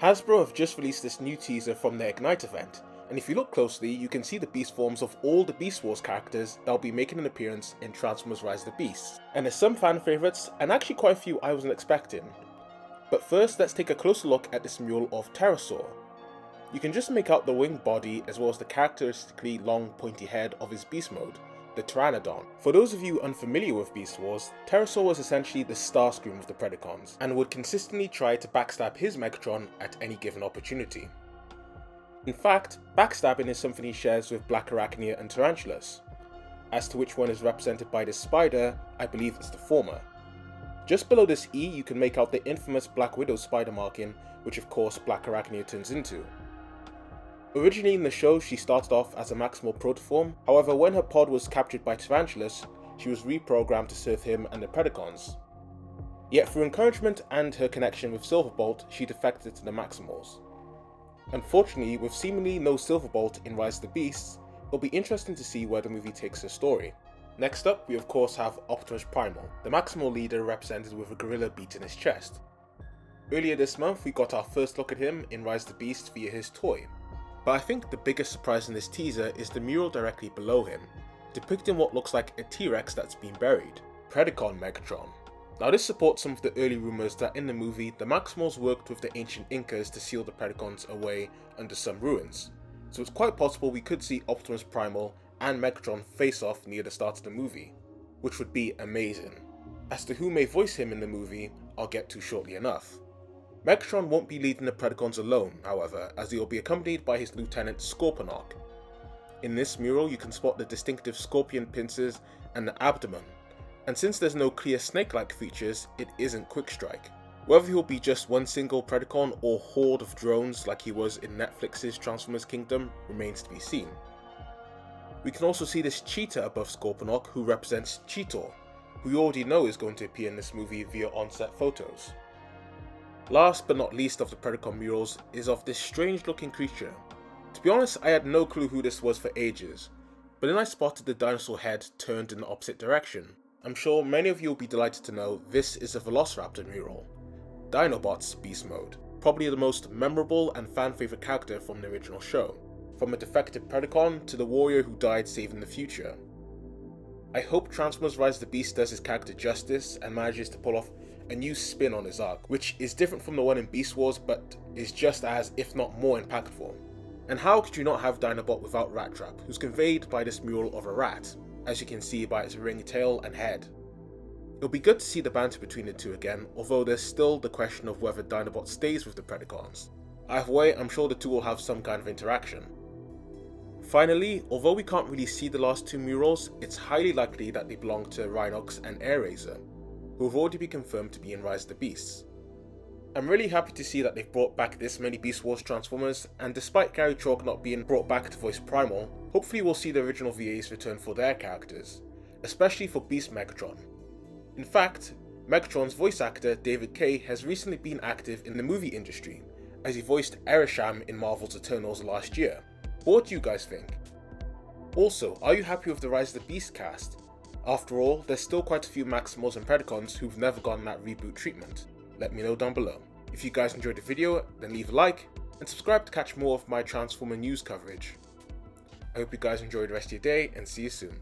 Hasbro have just released this new teaser from their Ignite event, and if you look closely, you can see the beast forms of all the Beast Wars characters that will be making an appearance in Transformers Rise of the Beasts. And there's some fan favourites, and actually quite a few I wasn't expecting. But first, let's take a closer look at this mural of Pterosaur. You can just make out the winged body as well as the characteristically long pointy head of his beast mode, the Pteranodon. For those of you unfamiliar with Beast Wars, Pterosaur was essentially the Starscream of the Predacons, and would consistently try to backstab his Megatron at any given opportunity. In fact, backstabbing is something he shares with Black Arachnia and Tarantulas. As to which one is represented by this spider, I believe it's the former. Just below this E, you can make out the infamous Black Widow spider marking, which of course Black Arachnia turns into. Originally in the show, she started off as a Maximal Protoform, however when her pod was captured by Tarantulas, she was reprogrammed to serve him and the Predacons. Yet through encouragement and her connection with Silverbolt, she defected to the Maximals. Unfortunately, with seemingly no Silverbolt in Rise of the Beasts, it'll be interesting to see where the movie takes her story. Next up, we of course have Optimus Primal, the Maximal leader represented with a gorilla beat in his chest. Earlier this month, we got our first look at him in Rise of the Beasts via his toy. But I think the biggest surprise in this teaser is the mural directly below him, depicting what looks like a T-Rex that's been buried, Predacon Megatron. Now this supports some of the early rumours that in the movie, the Maximals worked with the ancient Incas to seal the Predacons away under some ruins, so it's quite possible we could see Optimus Primal and Megatron face off near the start of the movie, which would be amazing. As to who may voice him in the movie, I'll get to shortly enough. Megatron won't be leading the Predacons alone, however, as he will be accompanied by his lieutenant Scorponok. In this mural you can spot the distinctive scorpion pincers and the abdomen, and since there's no clear snake-like features, it isn't Quickstrike. Whether he'll be just one single Predacon or horde of drones like he was in Netflix's Transformers Kingdom remains to be seen. We can also see this cheetah above Scorponok who represents Cheetor, who you already know is going to appear in this movie via on-set photos. Last but not least of the Predacon murals is of this strange looking creature. To be honest, I had no clue who this was for ages, but then I spotted the dinosaur head turned in the opposite direction. I'm sure many of you will be delighted to know this is a Velociraptor mural, Dinobot's beast mode, probably the most memorable and fan favourite character from the original show, from a defected Predacon to the warrior who died saving the future. I hope Transformers Rise of the Beast does his character justice and manages to pull off a new spin on his arc, which is different from the one in Beast Wars but is just as, if not more, impactful. And how could you not have Dinobot without Rat Trap, who's conveyed by this mural of a rat, as you can see by its ringy tail and head. It'll be good to see the banter between the two again, although there's still the question of whether Dinobot stays with the Predacons. Either way, I'm sure the two will have some kind of interaction. Finally, although we can't really see the last two murals, it's highly likely that they belong to Rhinox and Airraiser, who have already been confirmed to be in Rise of the Beasts. I'm really happy to see that they've brought back this many Beast Wars Transformers, and despite Gary Chalk not being brought back to voice Primal, hopefully we'll see the original VAs return for their characters, especially for Beast Megatron. In fact, Megatron's voice actor David Kaye has recently been active in the movie industry, as he voiced Ereshkigal in Marvel's Eternals last year. What do you guys think? Also, are you happy with the Rise of the Beast cast? After all, there's still quite a few Maximals and Predacons who've never gotten that reboot treatment. Let me know down below. If you guys enjoyed the video, then leave a like, and subscribe to catch more of my Transformer news coverage. I hope you guys enjoy the rest of your day, and see you soon.